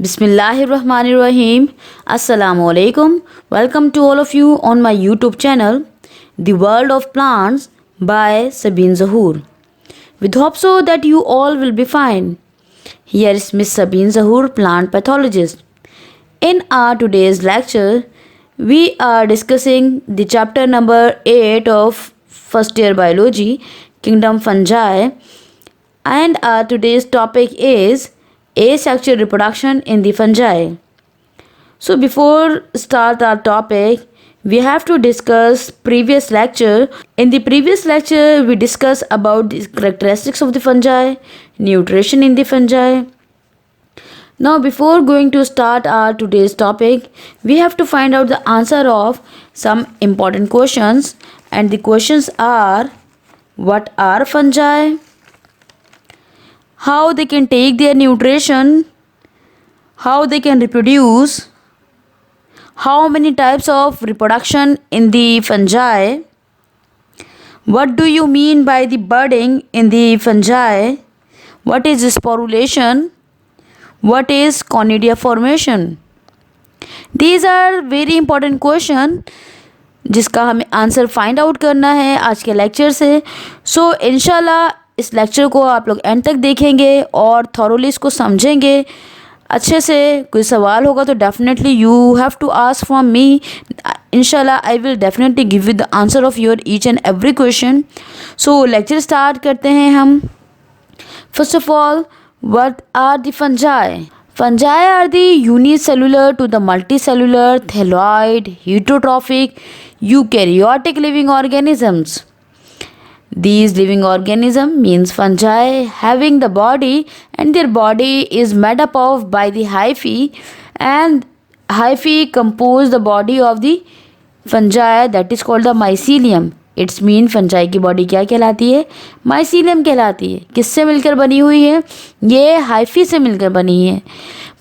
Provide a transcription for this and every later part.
Bismillahirrahmanirrahim. Assalamu alaikum. Welcome to all of you on my YouTube channel, The World of Plants by Sabine Zahoor. With hope so that you all will be fine. Here is Miss Sabine Zahoor, plant pathologist. In our today's lecture, we are discussing the chapter number 8 of first year biology, Kingdom Fungi, and our today's topic is asexual reproduction in the fungi. So before start our topic, we have to discuss previous lecture. In the previous lecture, we discussed about the characteristics of the fungi, nutrition in the fungi. Now before going to start our today's topic, we have to find out the answer of some important questions, and the questions are: what are fungi? How they can take their nutrition, how they can reproduce, how many types of reproduction in the fungi, what do you mean by the budding in the fungi, what is sporulation, what is conidia formation. These are very important question जिसका हमें answer find out करना है आज के lecture से. सो इंशाल्लाह इस lecture को आप लोग एंड तक देखेंगे और थॉरोली इसको समझेंगे अच्छे से. कोई सवाल होगा तो definitely you have to ask from me. इंशाल्लाह I will definitely give you the answer of your each and every question. So lecture start करते हैं हम. First of all, what are the fungi? Fungi are the unicellular to the multicellular, thalloid, heterotrophic, eukaryotic living organisms. These living organism means fungi having the body, and their body is made up of by the hyphae, and hyphae compose the body of the fungi, that is called the mycelium. It's mean fungi की body क्या कहलाती है? Mycelium कहलाती है. किससे मिलकर बनी हुई है? ये हाइफी से मिलकर बनी है.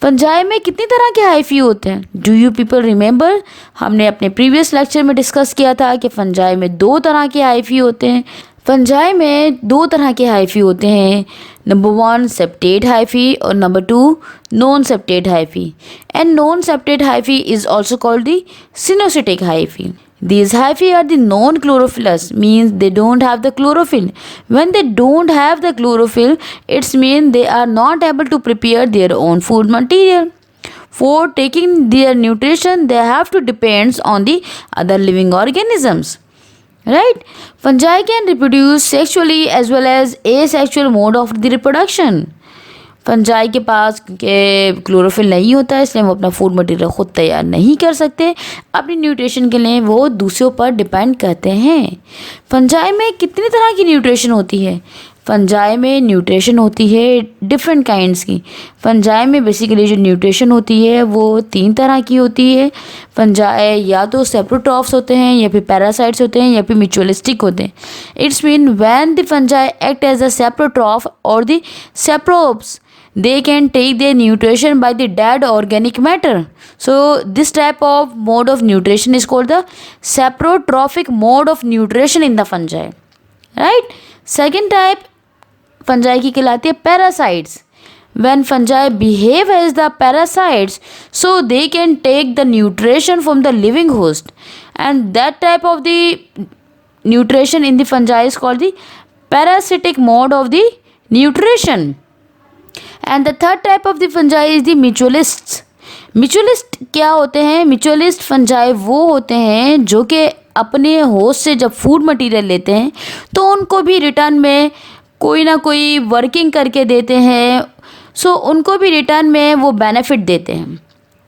फंजाई में कितनी तरह के हाइफी होते हैं? Do you people remember? हमने अपने प्रीवियस लेक्चर में डिस्कस किया था कि फंजाई में 2 तरह के हाइफी होते हैं. फंजाई में 2 तरह के हाइफी होते हैं. नंबर 1 सेप्टेट हाइफी और number 2 non septate hyphae. And non septate hyphae is also called the coenocytic hyphae. These hyphae are the non-chlorophyllous, means they don't have the chlorophyll. When they don't have the chlorophyll, it's mean they are not able to prepare their own food material. For taking their nutrition, they have to depend on the other living organisms. Right? Fungi can reproduce sexually as well as asexual mode of the reproduction. Fungi के पास के chlorophyll नहीं होता है, इसलिए वो अपना food material ख़ुद तैयार नहीं कर सकते. अपनी न्यूट्रिशन के लिए वो दूसरों पर डिपेंड करते हैं. फंजाई में कितनी तरह की न्यूट्रिशन होती है? फंजाई में न्यूट्रिशन होती है डिफरेंट काइंड्स की. फंजाई में बेसिकली जो न्यूट्रिशन होती है वो 3 तरह की होती है. फंजाई या तो सेप्रोट्रॉफ्स होते हैं, या फिर पैरासाइट्स होते हैं, या फिर म्यूचुअलिस्टिक होते हैं. It's mean when the fungi act as a saprotroph और the saprobes, they can take their nutrition by the dead organic matter. So this type of mode of nutrition is called the saprotrophic mode of nutrition in the fungi. Right? Second type fungi की कहलाती है parasites. When fungi behave as the parasites, so they can take the nutrition from the living host, and that type of the nutrition in the fungi is called the parasitic mode of the nutrition. And the third type of the fungi is the mutualists. म्यूचुअलिस्ट क्या होते हैं? म्यूचुअलिस्ट fungi वो होते हैं जो कि अपने host से जब फूड मटेरियल लेते हैं तो उनको भी रिटर्न में कोई ना कोई वर्किंग करके देते हैं. सो उनको भी रिटर्न में वो बेनिफिट देते हैं.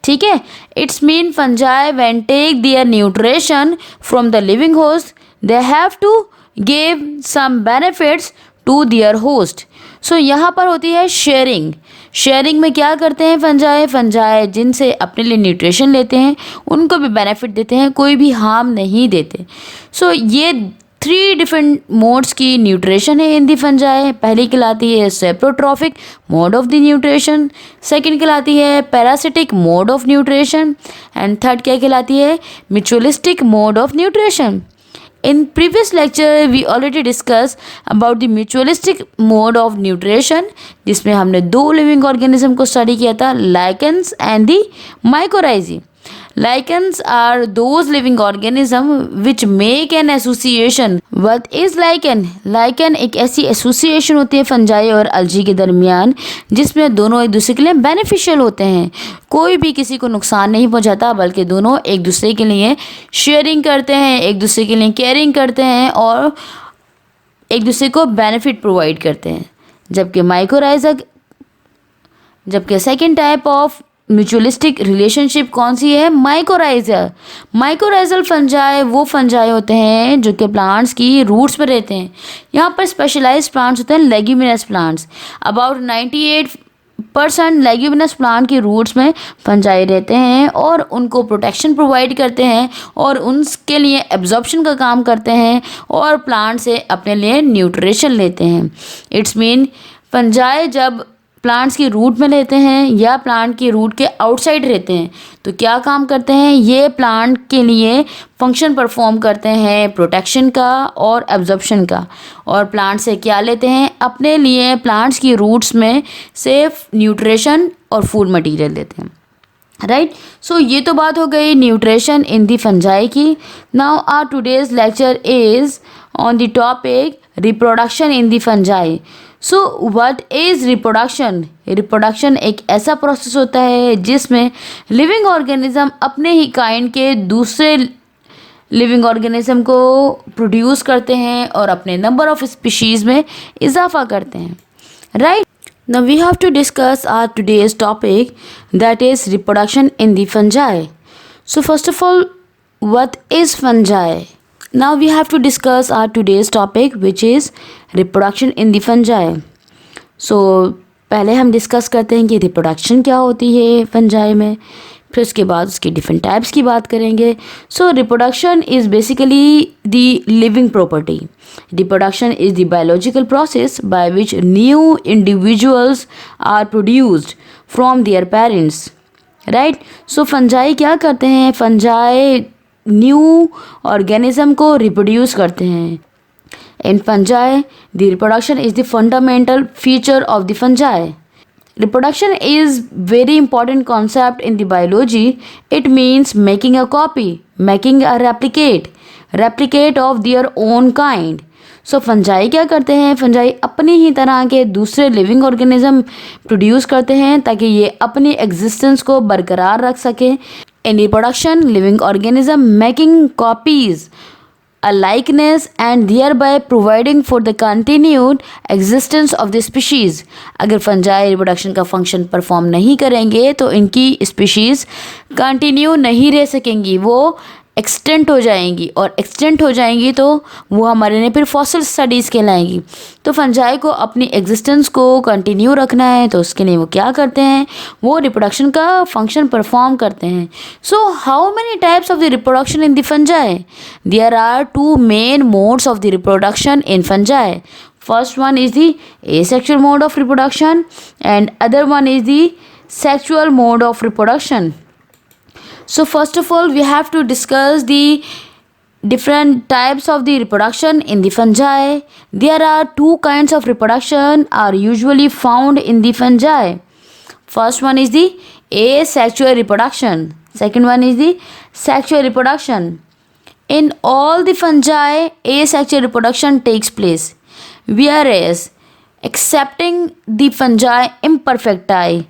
ठीक है? It's mean fungi when take their nutrition from the living host, they have to give some benefits to their host. So यहाँ पर होती है शेयरिंग. शेयरिंग में क्या करते हैं फंजाई? फंजाई जिनसे अपने लिए न्यूट्रिशन लेते हैं उनको भी बेनिफिट देते हैं, कोई भी हार्म नहीं देते. सो ये 3 डिफरेंट मोड्स की न्यूट्रिशन है इन दी फंजाई. पहली कहलाती है saprotrophic mode of the nutrition, second कहलाती है parasitic mode of nutrition, and third क्या कहलाती है? Mutualistic mode of nutrition. In previous lecture we already discussed about the mutualistic mode of nutrition, जिसमें हमने दो लिविंग ऑर्गेनिज्म को स्टडी किया था, lichens and the mycorrhizae. Lichens are those living organisms which make an association. What is lichen? Lichen एक ऐसी association होती है फंजाई और अलजी के दरमियान जिसमें दोनों एक दूसरे के लिए बेनिफिशियल होते हैं. कोई भी किसी को नुकसान नहीं पहुंचाता, बल्कि दोनों एक दूसरे के लिए शेयरिंग करते हैं, एक दूसरे के लिए केयरिंग करते हैं और एक दूसरे को बेनिफिट प्रोवाइड करते हैं. जबकि second type of mutualistic relationship कौन सी है? माइकोराइजल. माइकोराइजल फंजाई वो फंजाई होते हैं जो कि प्लांट्स की रूट्स पर रहते हैं. यहाँ पर स्पेशलाइज्ड प्लांट्स होते हैं leguminous plants. About 98% leguminous plant की रूट्स में फंजाई रहते हैं और उनको प्रोटेक्शन प्रोवाइड करते हैं और उनके लिए एब्जॉर्प्शन का काम करते हैं और प्लांट से अपने लिए न्यूट्रिशन लेते हैं. इट्स मीन फंजाई जब प्लांट्स की रूट में रहते हैं या प्लांट की रूट के आउटसाइड रहते हैं तो क्या काम करते हैं? ये प्लांट के लिए फंक्शन परफॉर्म करते हैं प्रोटेक्शन का और एब्जॉर्प्शन का. और प्लांट से क्या लेते हैं? अपने लिए प्लांट्स की रूट्स में सेफ न्यूट्रिशन और फूड मटेरियल लेते हैं. राइट. सो ये तो बात हो गई न्यूट्रिशन इन दी फंजाई की. Now our today's lecture is on the topic reproduction in the fungi. So what is reproduction? Reproduction एक ऐसा प्रोसेस होता है जिसमें लिविंग ऑर्गेनिज्म अपने ही काइंड के दूसरे लिविंग ऑर्गेनिज्म को प्रोड्यूस करते हैं और अपने नंबर ऑफ स्पीशीज़ में इजाफा करते हैं. Right. Now we have to discuss our today's topic that is reproduction in the fungi. So first of all, what is fungi? Now we have to discuss our today's topic which is reproduction in the fungi. So पहले हम discuss करते हैं कि reproduction क्या होती है fungi में, फिर उसके बाद उसके डिफरेंट टाइप्स की बात करेंगे. So reproduction is basically the living property. Reproduction is the biological process by which new individuals are produced from their parents. Right. So fungi क्या करते हैं? फंजाई न्यू ऑर्गेनिज्म को रिप्रोड्यूस करते हैं. In fungi the reproduction is the fundamental feature of the fungi. Reproduction is very important concept in the biology. It means making a copy, making a replicate of their own kind. So fungi क्या करते हैं? Fungi अपनी ही तरह के दूसरे living organism produce करते हैं ताकि ये अपनी एग्जिस्टेंस को बरकरार रख सकें. In reproduction, living organism making copies, a likeness and thereby providing for the continued existence of the species. अगर फंजाई रिप्रोडक्शन का फंक्शन परफॉर्म नहीं करेंगे तो इनकी स्पीशीज़ कंटिन्यू नहीं रह सकेंगी, वो एक्सटेंट हो जाएंगी और एक्सटेंट हो जाएंगी तो वो हमारे लिए फिर फॉसिल स्टडीज़ कहलाएंगी. तो फंजाई को अपनी एग्जिस्टेंस को कंटिन्यू रखना है तो उसके लिए वो क्या करते हैं? वो रिप्रोडक्शन का फंक्शन परफॉर्म करते हैं. So how many types of the reproduction in the fungi? There are two main modes of the reproduction in fungi. First one is the asexual mode of reproduction and other one is the sexual mode of reproduction. So first of all, we have to discuss the different types of the reproduction in the fungi. There are two kinds of reproduction are usually found in the fungi. First one is the asexual reproduction. Second one is the sexual reproduction. In all the fungi, asexual reproduction takes place, whereas excepting the fungi imperfecti,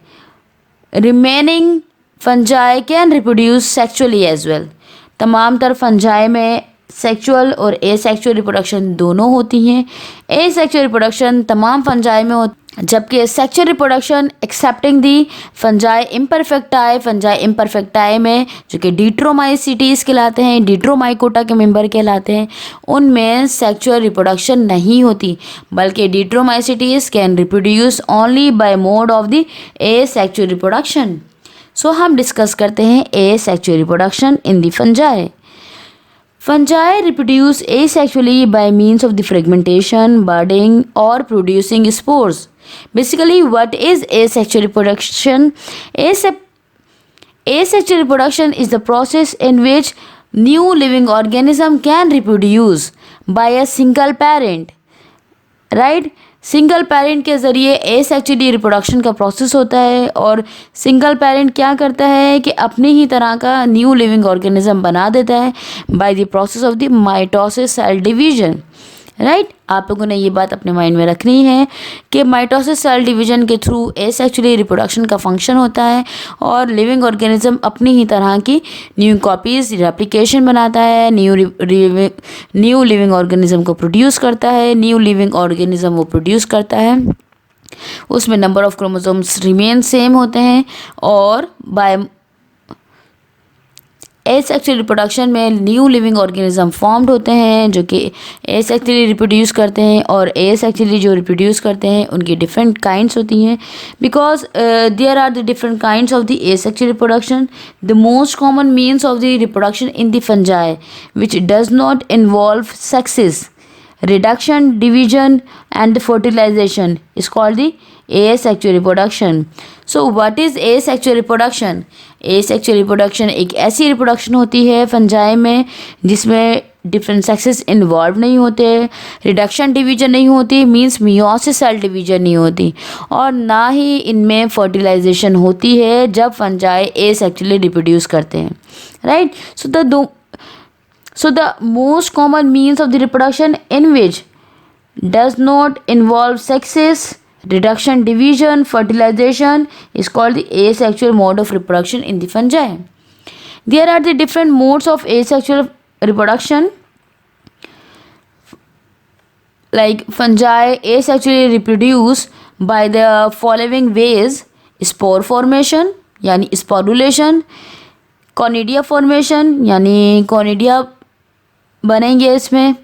remaining fungi can reproduce sexually as well. तमाम तर fungi में sexual और asexual reproduction दोनों होती हैं. Asexual reproduction तमाम fungi में होती, जबकि सेक्चुअल रिप्रोडक्शन एक्सेप्टिंग दी फंजाई इम्परफेक्टाई में जो कि डिट्रोमाइसिटीज़ कहलाते हैं, डिट्रोमाइकोटा के मेंबर कहलाते हैं, उनमें सेक्चुअल रिप्रोडक्शन नहीं होती, बल्कि deuteromycetes can reproduce only by mode of the asexual reproduction. So हम डिस्कस करते हैं asexual reproduction in the fungi. Fungi reproduce asexually by means of the fragmentation, budding और producing spores. Basically what is asexual reproduction? Asexual reproduction is the process in which new living organism can reproduce by a single parent, right. Single parent के ज़रिए एसेक्चुअली reproduction का process होता है, और single parent क्या करता है कि अपनी ही तरह का न्यू लिविंग ऑर्गेनिज्म बना देता है by the process of the mitosis cell division, right. आप लोगों ने ये बात अपने माइंड में रखनी है कि माइटोसिस सेल डिवीजन के थ्रू एसेक्चुअली रिप्रोडक्शन का फंक्शन होता है, और लिविंग ऑर्गेनिज्म अपनी ही तरह की न्यू कॉपीज़ रेप्लिकेशन बनाता है, न्यू लिविंग ऑर्गेनिज्म को प्रोड्यूस करता है, न्यू लिविंग ऑर्गेनिज्म वो प्रोड्यूस करता है, उसमें number of chromosomes remain same होते हैं, और बाय एसेक्चुअल रिप्रोडक्शन में न्यू लिविंग ऑर्गेनिज्म फॉर्म्ड होते हैं जो कि एसेक्चुअली रिप्रोड्यूस करते हैं, और एसेक्चुअली जो रिप्रोड्यूस करते हैं उनकी डिफरेंट काइंड्स होती हैं, because there are the different kinds of the asexual reproduction. The most common means of the reproduction in the fungi which does not involve sexes, reduction, division and the fertilization is called the asexual reproduction. So what is asexual reproduction? asexual reproduction एक ऐसी reproduction होती है fungi में जिसमें different sexes involve नहीं होते, reduction division नहीं होती, मींस मियोसिस सेल डिवीजन नहीं होती, और ना ही इनमें फर्टिलाइजेशन होती है जब फंजाई एसेक्सुअली रिप्रोड्यूस करते हैं, right. So the most common means of the reproduction in which does not involve sexes, reduction, division, fertilization is called the asexual mode of reproduction in the fungi. There are the different modes of asexual reproduction. Like fungi asexually reproduce by the following ways: spore formation यानी sporulation, conidia formation यानी conidia बनेंगे इसमें,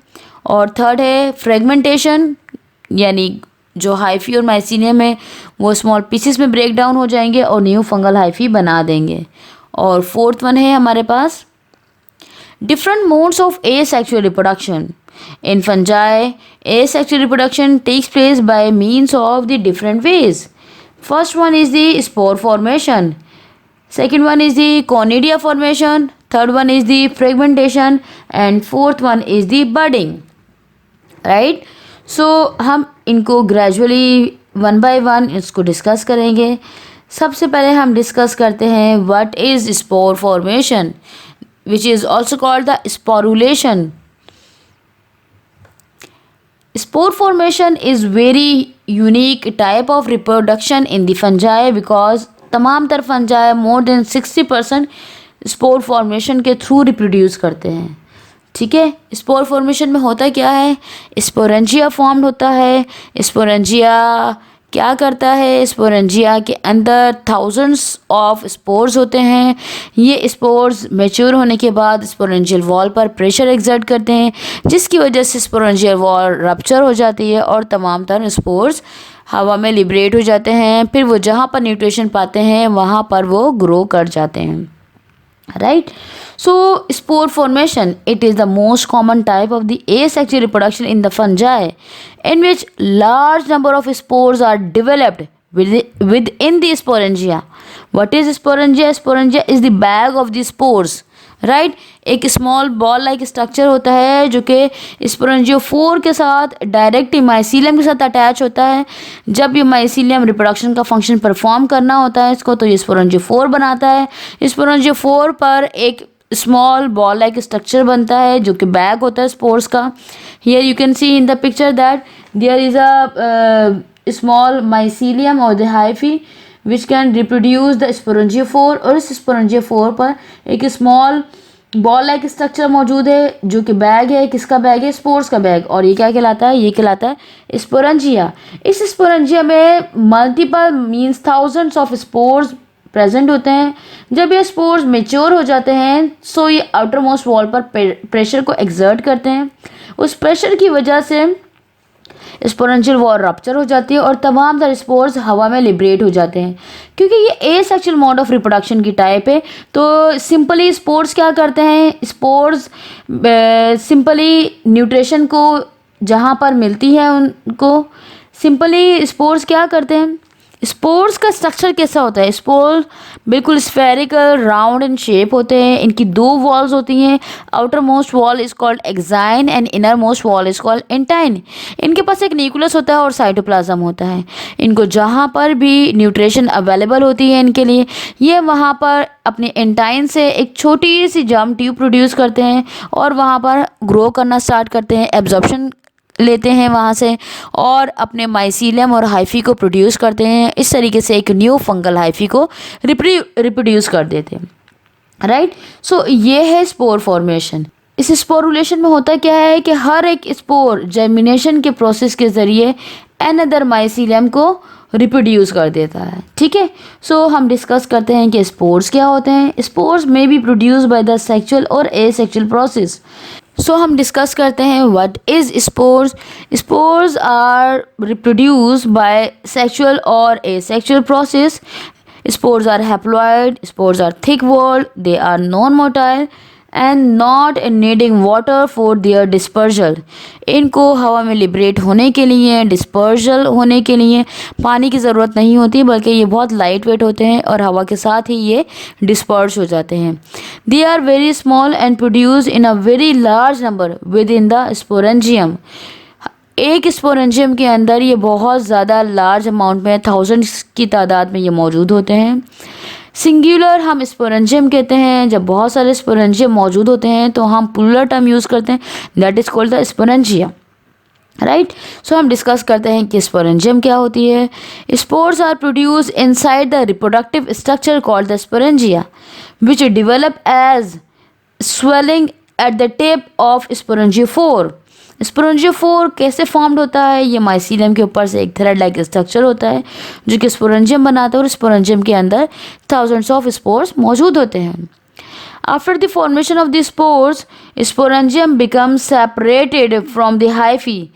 और third है fragmentation यानी जो hyphae और माइसीनियम है वो स्मॉल पीसेस में ब्रेक डाउन हो जाएंगे और न्यू फंगल हाइफी बना देंगे, और फोर्थ वन है हमारे पास different modes of asexual reproduction. In fungi asexual reproduction takes place by means of the different ways. First one is the spore formation, second one is the conidia formation, third one is the fragmentation and fourth one is the budding, right। so हम इनको gradually one by one इसको discuss करेंगे। सबसे पहले हम discuss करते हैं what is spore formation which is also called the sporulation। spore formation is very unique type of reproduction in the fungi because तमाम तर fungi more than 60% spore formation के थ्रू रिप्रोड्यूस करते हैं, ठीक है। स्पोर फॉर्मेशन में होता क्या है, स्पोरेंजिया फॉर्म्ड होता है। स्पोरेंजिया क्या करता है, स्पोरेंजिया के अंदर थाउजेंड्स ऑफ स्पोर्स होते हैं। ये स्पोर्स मैच्योर होने के बाद स्पोरेंजियल वॉल पर प्रेशर एक्सर्ट करते हैं जिसकी वजह से स्पोरेंजियल वॉल रप्चर हो जाती है और तमाम तर स्पोर्स हवा में लिबरेट हो जाते हैं। फिर वो जहाँ पर न्यूट्रिशन पाते हैं वहाँ पर वो ग्रो कर जाते हैं, right. So spore formation it is the most common type of the asexual reproduction in the fungi in which large number of spores are developed within the sporangia. What is sporangia? Sporangia is the bag of the spores, right. एक small ball like structure होता है जो कि sporangiophore के साथ direct mycelium के साथ attach होता है। जब ये माइसीलियम रिप्रोडक्शन का फंक्शन परफॉर्म करना होता है इसको, तो ये स्पोरेंजियोफोर बनाता है। स्पोरेंजियोफोर पर एक स्मॉल बॉल लाइक स्ट्रक्चर बनता है जो कि बैग होता है स्पोर्स का। Here you can see in the picture that there is a small mycelium और the hyphae which can reproduce the sporangiophore, और इस स्पोरेंजियोफोर पर एक स्मॉल बॉल लाइक स्ट्रक्चर मौजूद है जो कि बैग है। किसका बैग है? स्पोर्स का बैग। और ये क्या कहलाता है? ये कहलाता है स्पोरेंजिया। इस स्पोरेंजिया में multiple means thousands of spores present होते हैं। जब ये स्पोर्स मेच्योर हो जाते हैं सो ये आउटर मोस्ट वॉल पर प्रेशर को एक्सर्ट करते हैं। उस प्रेशर की वजह से स्पोरेंजियल वॉल रप्चर हो जाती है और तमाम तरह स्पोर्स हवा में लिबरेट हो जाते हैं। क्योंकि ये एसेक्सुअल मोड ऑफ रिप्रोडक्शन की टाइप है तो सिंपली स्पोर्स क्या करते हैं, स्पोर्स सिंपली न्यूट्रिशन को जहाँ पर मिलती है उनको सिंपली स्पोर्स क्या करते हैं, स्पोर्स का स्ट्रक्चर कैसा होता है? स्पोर बिल्कुल स्फेरिकल राउंड इन शेप होते हैं। इनकी दो वॉल्स होती हैं। Outer most wall is called exine and inner most wall is called एंटाइन। इनके पास एक न्यूक्लियस होता है और साइटोप्लाज्म होता है। इनको जहाँ पर भी न्यूट्रिशन अवेलेबल होती है इनके लिए, ये वहाँ पर अपने एंटाइन से एक छोटी सी जर्म ट्यूब प्रोड्यूस करते हैं और वहाँ पर ग्रो करना स्टार्ट करते हैं, एब्जॉर्प्शन लेते हैं वहाँ से और अपने माइसीलियम और हाइफी को प्रोड्यूस करते हैं। इस तरीके से एक न्यू फंगल हाइफी को रिप्रोड्यूस कर देते हैं। राइट, सो ये है स्पोर फॉर्मेशन। इस स्पोरुलेशन में होता क्या है कि हर एक स्पोर जर्मिनेशन के प्रोसेस के ज़रिए अनदर माइसीलियम को रिप्रोड्यूस कर देता है। ठीक है, सो हम डिस्कस करते हैं कि स्पोर्स क्या होते हैं। स्पोर्स में be produce by the sexual और एसेक्सुअल प्रोसेस। सो हम डिस्कस करते हैं what is spores. Spores are reproduce by sexual और asexual process. Spores are haploid, spores are thick walled, they are non motile and not needing water for their dispersal. इनको हवा में liberate होने के लिए, डिस्पर्जल होने के लिए पानी की ज़रूरत नहीं होती, बल्कि ये बहुत लाइट वेट होते हैं और हवा के साथ ही ये डिस्पर्स हो जाते हैं। They are very small and produce in a very large number within the sporangium. एक स्पोरेंजियम के अंदर ये बहुत ज़्यादा लार्ज अमाउंट में, थाउजेंड्स की तादाद में ये मौजूद होते हैं। सिंगुलर हम स्पोरेंजियम कहते हैं। जब बहुत सारे स्पोरेंजियम मौजूद होते हैं तो हम प्लूरल टर्म यूज़ करते हैं, that is called the sporangia. Right, so हम डिस्कस करते हैं कि स्पोरेंजियम क्या होती है। Spores are produce inside the reproductive structure called the sporangia which develop as swelling at the tip of sporangiophore. Sporangiophore कैसे फॉर्म्ड होता है? ये माइसीलियम के ऊपर से एक थ्रेड लाइक स्ट्रक्चर होता है जो कि स्पोरेंजियम बनाता है और स्पोरेंजियम के अंदर थाउजेंड्स ऑफ स्पोर्स मौजूद होते हैं। After the formation of the spores, sporangium becomes separated from the hyphae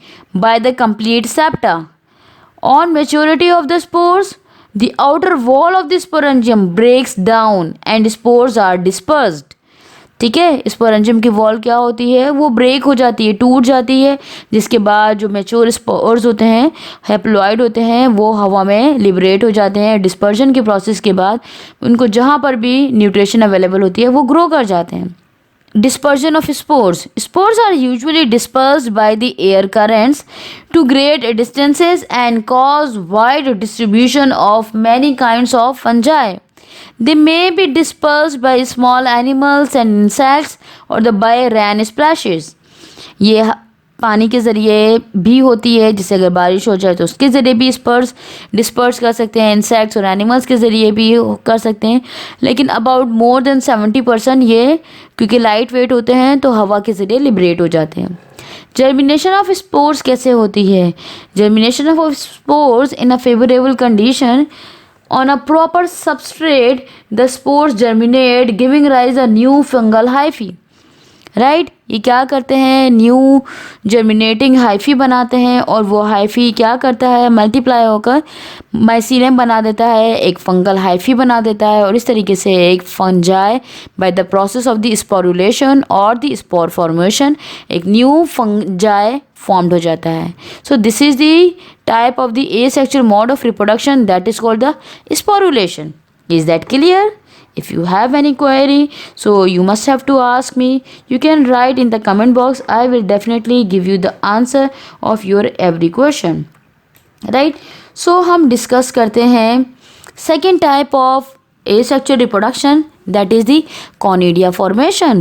by the complete septa. On maturity of the spores, the outer wall of the sporangium breaks down and spores are dispersed. ठीक है, sporangium की wall क्या होती है? वो break हो जाती है, टूट जाती है, जिसके बाद जो मैच्योर स्पोर्स होते हैं, हैप्लॉइड होते हैं, वो हवा में लिबरेट हो जाते हैं। डिस्पर्जन के प्रोसेस के बाद उनको जहाँ पर भी न्यूट्रिशन अवेलेबल होती है वो ग्रो कर जाते हैं। Dispersion of spores. Spores are usually dispersed by the air currents to great distances and cause wide distribution of many kinds of fungi. They may be dispersed by small animals and insects or by rain splashes. ये पानी के ज़रिए भी होती है, जैसे अगर बारिश हो जाए तो उसके ज़रिए भी डिस्पर्स कर सकते हैं। इंसेक्ट्स और एनिमल्स के ज़रिए भी कर सकते हैं, लेकिन अबाउट मोर देन 70% ये क्योंकि लाइट वेट होते हैं तो हवा के ज़रिए लिबरेट हो जाते हैं। जर्मिनेशन ऑफ स्पोर्स कैसे होती है? Germination of spores in a favourable condition on a proper substrate, the spores germinate, giving rise a new fungal hyphae. Right, ये क्या करते हैं? न्यू जर्मिनेटिंग हाइफी बनाते हैं और वो हाइफी क्या करता है? मल्टीप्लाई होकर माइसीलियम बना देता है, एक फंगल हाइफी बना देता है और इस तरीके से एक fungi bye the process of the sporulation और द स्पोर फॉर्मेशन एक न्यू फंजाई फॉर्म्ड हो जाता है। So this is the type of the asexual mode of reproduction that is called the sporulation. Is that clear? If you have any query, so you must have to ask me. You can write in the comment box. I will definitely give you the answer of your every question. Right? So हम discuss करते हैं second type of asexual reproduction, that is the conidia formation.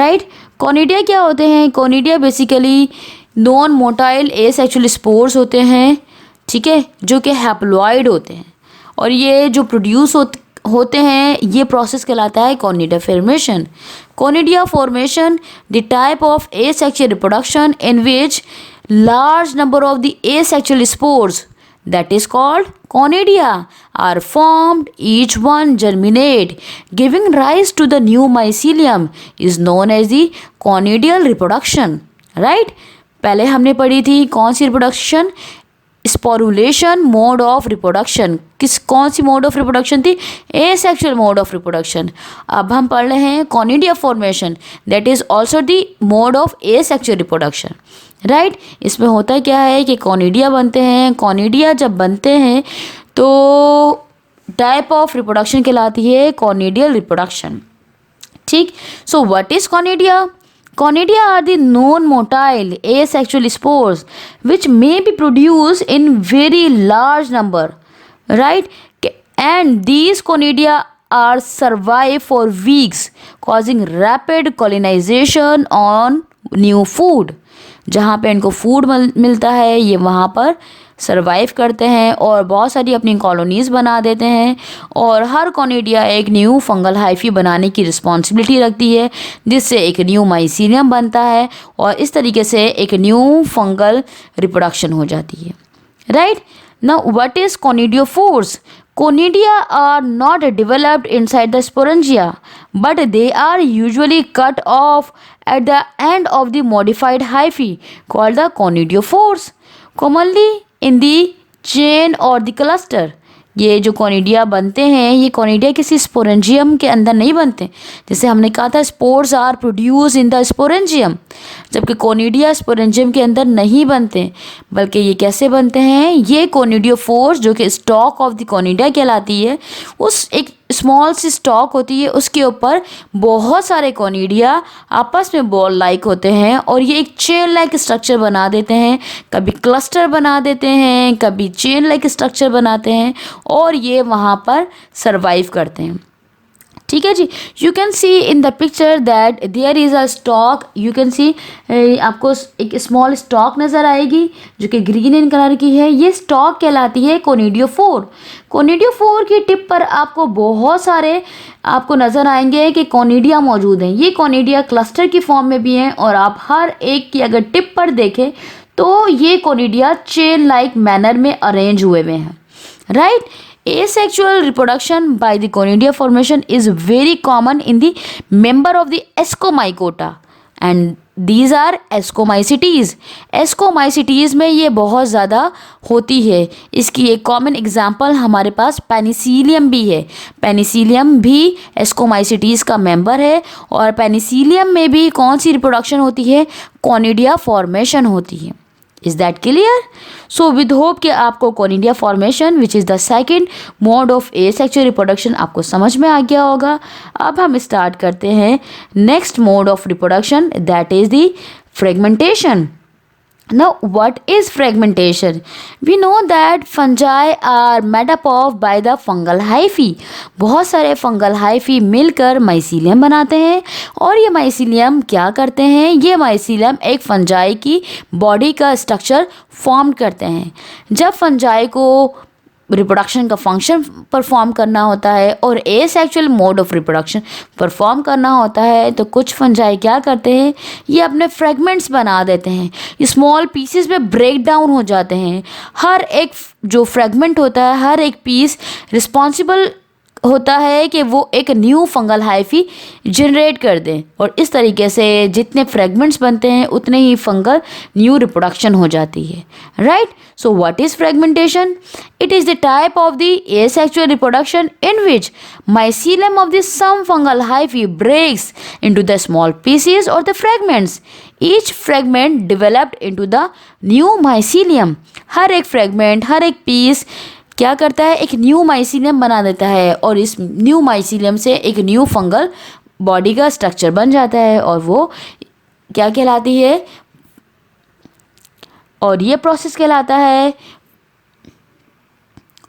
Right? Conidia क्या होते हैं? Conidia basically non-motile asexual spores होते हैं, ठीक है, जो कि हैप्लॉइड होते हैं और ये जो प्रोड्यूस होते हैं ये प्रोसेस कहलाता है conidia formation. Conidia formation the type of asexual reproduction in which large number of the asexual spores that is called conidia are formed, each one germinate, giving rise to the new mycelium is known as the conidial reproduction. Right? पहले हमने पढ़ी थी कौन सी reproduction? Sporulation mode of reproduction. कौन सी mode of reproduction थी? Asexual mode of reproduction. अब हम पढ़ रहे हैं conidia formation, that is also the mode of asexual reproduction. Right, इसमें होता क्या है कि कॉनिडिया बनते हैं। कॉनिडिया जब बनते हैं तो टाइप ऑफ रिप्रोडक्शन कहलाती है कॉनिडियल रिप्रोडक्शन। ठीक, so what is conidia? Conidia are the non-motile asexual spores which may be produced in very large number, right? And these conidia are survive for weeks, causing rapid colonization on new food. जहाँ पे इनको food मिलता है ये वहाँ पर survive करते हैं और बहुत सारी अपनी कॉलोनीज़ बना देते हैं। और हर कॉनिडिया एक न्यू फंगल हाइफी बनाने की रिस्पॉन्सिबिलिटी रखती है, जिससे एक न्यू माइसीलियम बनता है और इस तरीके से एक न्यू फंगल रिप्रोडक्शन हो जाती है। Right, now what is conidiophores? Conidia are not developed inside the sporangia, but they are usually cut off at the end of the modified hyphae called the conidiophores, commonly in the chain or the cluster. ये जो conidia बनते हैं ये conidia किसी sporangium के अंदर नहीं बनते। जैसे हमने कहा था spores are produce in the sporangium, जबकि कॉनिडिया स्पोरेंजियम के अंदर नहीं बनते, बल्कि ये कैसे बनते हैं? ये कॉनिडियोफोर्स जो कि स्टॉक ऑफ द कॉनिडिया कहलाती है, उस एक स्मॉल सी स्टॉक होती है उसके ऊपर बहुत सारे कॉनिडिया आपस में बॉल लाइक होते हैं और ये एक चेन लाइक स्ट्रक्चर बना देते हैं, कभी क्लस्टर बना देते हैं, कभी चेन लाइक स्ट्रक्चर बनाते हैं और ये वहाँ पर सरवाइव करते हैं। ठीक है जी, you can see in the picture that there is a stalk. You can see आपको एक स्मॉल स्टॉक नज़र आएगी जो कि ग्रीन इन कलर की है। ये स्टॉक कहलाती है कोनिडियोफोर। कोनिडियोफोर की टिप पर आपको बहुत सारे आपको नज़र आएंगे कि कोनिडिया मौजूद हैं। ये कोनिडिया क्लस्टर की फॉर्म में भी हैं और आप हर एक की अगर टिप पर देखें तो ये कोनिडिया चेन लाइक मैनर में अरेंज हुए हुए हैं। Right, asexual reproduction by the conidia formation is very common in the member of the Ascomycota and these are Ascomycetes. Ascomycetes में ये बहुत ज़्यादा होती है। इसकी एक कॉमन एग्जांपल हमारे पास पेनिसिलियम भी है। पेनिसिलियम भी Ascomycetes का मेंबर है और पेनिसिलियम में भी कौन सी रिप्रोडक्शन होती है? कॉनिडिया फॉर्मेशन होती है। Is that clear? So with hope कि आपको conidia formation which is the second mode of asexual reproduction आपको समझ में आ गया होगा। अब हम स्टार्ट करते हैं next mode of reproduction, that is the fragmentation. Now, what is fragmentation? We know that fungi are made up of by the fungal hyphae. बहुत सारे फंगल हाइफी मिलकर माइसीलियम बनाते हैं और ये माइसीलियम क्या करते हैं? ये माइसीलियम एक फंजाई की बॉडी का स्ट्रक्चर फॉर्म करते हैं। जब फंजाई को रिप्रोडक्शन का फंक्शन परफॉर्म करना होता है और asexual mode of reproduction perform करना होता है तो कुछ फंजाई क्या करते हैं? ये अपने फ्रेगमेंट्स बना देते हैं, स्मॉल पीसेस में ब्रेक डाउन हो जाते हैं। हर एक जो फ्रेगमेंट होता है, हर एक पीस रिस्पॉन्सिबल होता है कि वो एक न्यू फंगल हाइफी जनरेट कर दें और इस तरीके से जितने फ्रेगमेंट्स बनते हैं उतने ही फंगल न्यू रिप्रोडक्शन हो जाती है। Right, so what is fragmentation? It is the type of the asexual reproduction in which mycelium of the some fungal hyphae breaks into the small pieces or the fragments. Each fragment developed into the new mycelium. हर एक fragment, हर एक piece क्या करता है? एक new mycelium बना देता है और इस न्यू माइसीलियम से एक न्यू फंगल बॉडी का स्ट्रक्चर बन जाता है और वो क्या कहलाती है? और ये प्रोसेस कहलाता है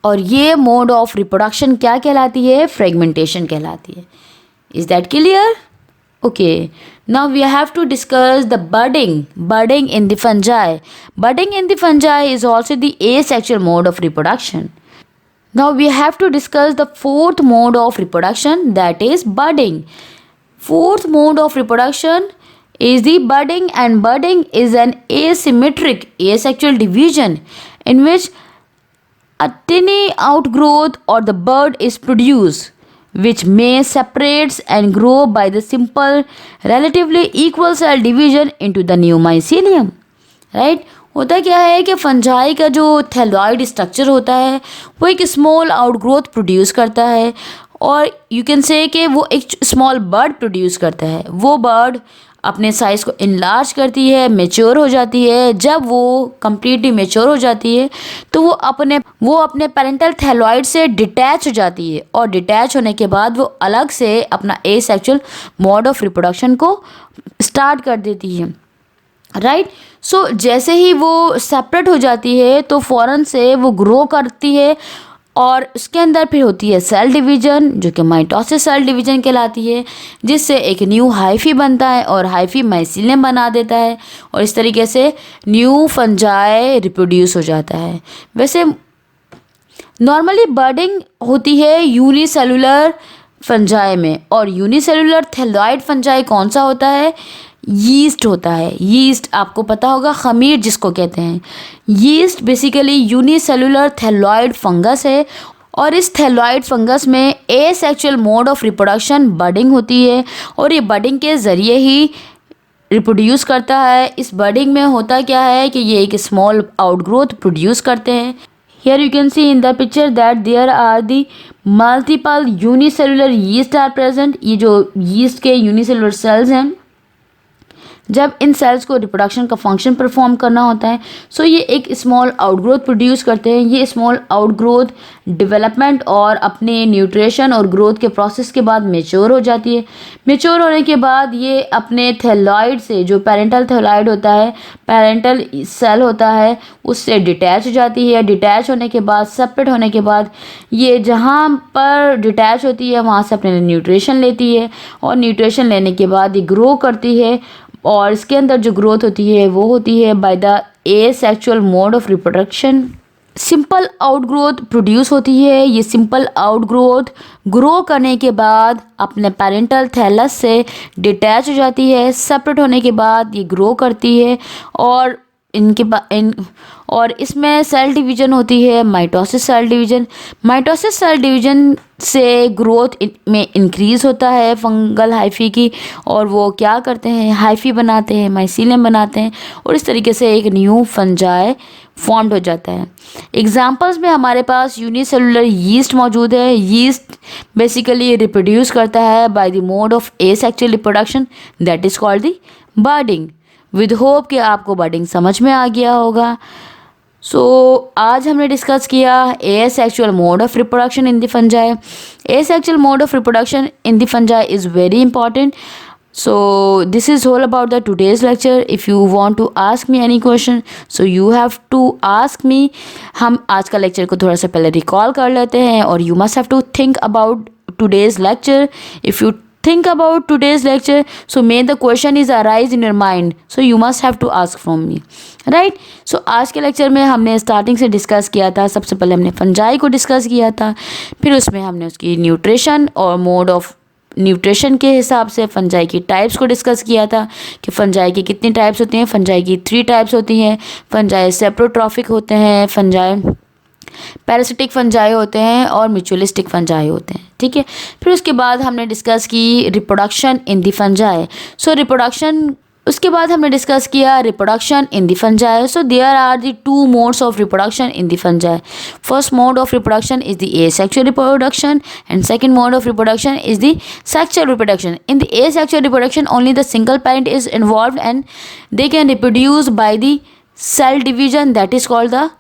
और ये मोड ऑफ रिप्रोडक्शन क्या कहलाती है? फ्रेगमेंटेशन कहलाती है। Is that clear? Okay, now we have to discuss the budding in the fungi. Budding in the fungi is also the asexual mode of reproduction. Now we have to discuss the fourth mode of reproduction, that is budding. Fourth mode of reproduction is the budding, and budding is an asymmetric asexual division in which a tiny outgrowth or the bud is produced, which may separates and grow by the simple relatively equal cell division into the new mycelium. Right? होता क्या है कि fungi का जो thalloid structure होता है वो एक स्मॉल आउटग्रोथ प्रोड्यूस करता है और यू कैन से कि वो एक स्मॉल बर्ड प्रोड्यूस करता है। वो बर्ड अपने साइज़ को इनलार्ज करती है, मेच्योर हो जाती है। जब वो कम्प्लीटली मेच्योर हो जाती है तो वो अपने पेरेंटल थैलॉइड से डिटैच हो जाती है, और डिटैच होने के बाद वो अलग से अपना एसेक्सुअल मोड ऑफ रिप्रोडक्शन को स्टार्ट कर देती है, राइट। सो जैसे ही वो सेपरेट हो जाती है तो फ़ौरन से वो ग्रो करती है, और उसके अंदर फिर होती है सेल डिवीजन, जो कि माइटोसिस सेल डिवीजन कहलाती है, जिससे एक न्यू हाइफी बनता है और हाइफी माइसीलियम बना देता है, और इस तरीके से न्यू फंजाई रिप्रोड्यूस हो जाता है। वैसे नॉर्मली बर्डिंग होती है यूनिसेलुलर फंजाई में, और यूनिसेलुलर थैलॉइड फंजाई कौन सा होता है? यीस्ट होता है। यीस्ट आपको पता होगा, खमीर जिसको कहते हैं। Yeast basically unicellular thalloid fungus है, और इस थैलॉइड फंगस में asexual mode of reproduction budding होती है, और ये बडिंग के ज़रिए ही रिप्रोड्यूस करता है। इस बडिंग में होता क्या है कि ये एक स्मॉल आउटग्रोथ प्रोड्यूस करते हैं। Here you can see in the picture that there are the multiple unicellular yeast are present। ये जो yeast के unicellular cells हैं, जब इन सेल्स को रिप्रोडक्शन का फंक्शन परफॉर्म करना होता है, सो ये एक स्मॉल आउटग्रोथ प्रोड्यूस करते हैं। ये स्मॉल आउटग्रोथ डेवलपमेंट और अपने न्यूट्रिशन और ग्रोथ के प्रोसेस के बाद मेच्योर हो जाती है। मेच्योर होने के बाद ये अपने थैलॉइड से, जो पेरेंटल थैलॉइड होता है, पेरेंटल सेल होता है, उससे डिटैच हो जाती है। डिटैच होने के बाद, सेपरेट होने के बाद, ये जहाँ पर डिटैच होती है वहाँ से अपने न्यूट्रिशन लेती है, और न्यूट्रिशन लेने के बाद ये ग्रो करती है, और इसके अंदर जो ग्रोथ होती है वो होती है by the asexual mode of reproduction. Simple outgrowth produce होती है। ये सिंपल आउटग्रोथ ग्रो करने के बाद अपने पेरेंटल थैलस से डिटैच हो जाती है। सेपरेट होने के बाद ये ग्रो करती है, और और इसमें सेल डिवीजन होती है, mitosis cell division. Mitosis cell division से ग्रोथ में इंक्रीज़ होता है फंगल हाइफी की, और वो क्या करते हैं, हाइफी बनाते हैं, माइसीलियम बनाते हैं, और इस तरीके से एक न्यू फंजाई फॉर्म्ड हो जाता है। एग्जांपल्स में हमारे पास यूनिसेलुलर यीस्ट मौजूद है। यीस्ट बेसिकली रिप्रोड्यूस करता है by the mode of asexual reproduction, that is called the budding. With hope कि आपको बर्डिंग समझ में आ गया होगा। आज हमने डिस्कस किया asexual mode of reproduction in the fungi. Asexual mode of reproduction in the fungi is very important. This is all about the today's lecture. If you want to ask me any question, so you have to ask me. हम आज का lecture को थोड़ा सा पहले recall कर लेते हैं, और you must have to think about today's lecture. If you think about today's lecture, so may the question is arise in your mind, so you must have to ask from me, right? आज के lecture में हमने starting से discuss किया था। सबसे पहले हमने फंजाई को डिस्कस किया था, फिर उसमें हमने उसकी न्यूट्रिशन और मोड ऑफ न्यूट्रिशन के हिसाब से फंजाई की टाइप्स को डिस्कस किया था कि फंजाई की कितनी टाइप्स होती हैं। फंजाई की 3 टाइप्स होती हैं। फंजाई सेप्रोट्रॉफिक होते हैं, फंजाई पैरासिटिक फंजाई होते हैं, और म्यूचुअलिस्टिक फंजाई होते हैं, ठीक है। फिर उसके बाद हमने डिस्कस की रिप्रोडक्शन इन द फंजाई। उसके बाद हमने डिस्कस किया reproduction in the fungi. There are the 2 modes of reproduction in the fungi. First mode of reproduction is the asexual reproduction, and second mode of reproduction is the sexual reproduction. In the asexual reproduction only the single parent is involved, and they can reproduce by the cell division, that is called the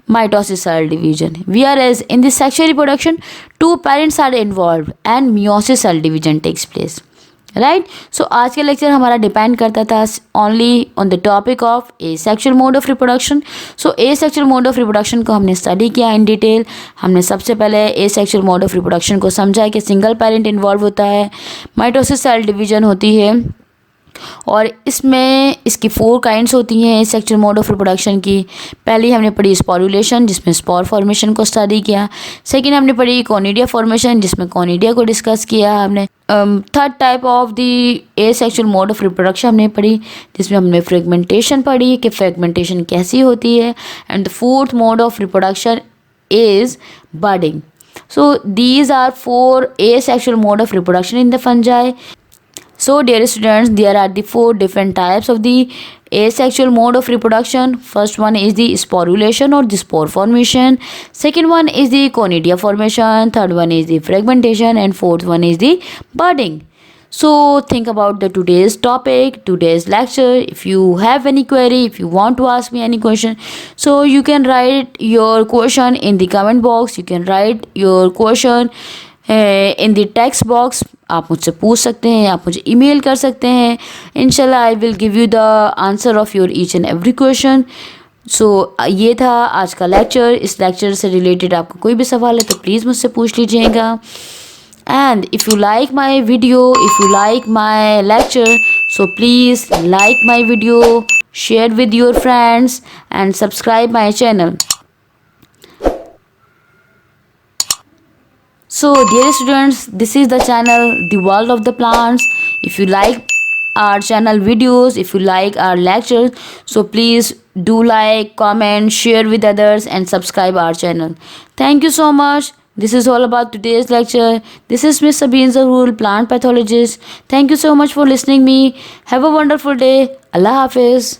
mitosis cell division. Whereas in the sexual reproduction, 2 parents are involved and meiosis cell division takes place. Right. आज का lecture हमारा depend करता था only on the topic of asexual mode of reproduction. Asexual mode of reproduction को हमने study किया in detail. हमने सबसे पहले एसेक्सुअल मोड ऑफ रिप्रोडक्शन को समझा कि सिंगल पेरेंट इन्वॉल्व होता है, माइटोसिस सेल डिवीजन होती है, और इसमें इसकी 4 काइंड्स होती हैं सेक्सुअल मोड ऑफ रिप्रोडक्शन की। पहली हमने पढ़ी स्पोरुलेशन, जिसमें स्पोर फॉर्मेशन को स्टडी किया। सेकंड हमने पढ़ी कॉनिडिया फॉर्मेशन, जिसमें कॉनिडिया को डिस्कस किया हमने। Third type of the asexual mode of reproduction हमने पढ़ी, जिसमें हमने फ्रेगमेंटेशन पढ़ी कि फ्रेगमेंटेशन कैसी होती है। And the fourth mode of reproduction is budding. These are 4 asexual mode of reproduction in the fungi. Dear students, there are the 4 different types of the asexual mode of reproduction. First one is the sporulation or the spore formation. Second one is the conidia formation. Third one is the fragmentation, and fourth one is the budding. So think about the today's topic, today's lecture. If you have any query, if you want to ask me any question, so you can write your question in the comment box. You can write your question in the text box. आप मुझसे पूछ सकते हैं, आप मुझे email कर सकते हैं. इंशाल्लाह I will give you the answer of your each and every question. So ये था आज का लेक्चर. इस लेक्चर से रिलेटेड आपका कोई भी सवाल है तो प्लीज़ मुझसे पूछ लीजिएगा. And if you like my video, if you like my lecture, so please like my video, share with your friends and subscribe my channel. So dear students, this is the channel The World of the Plants. If you like our channel videos, if you like our lectures, so please do like, comment, share with others and subscribe our channel. Thank you so much. This is all about today's lecture. This is Miss Sabeen Zahoor, plant pathologist. Thank you so much for listening me. Have a wonderful day. Allah Hafiz.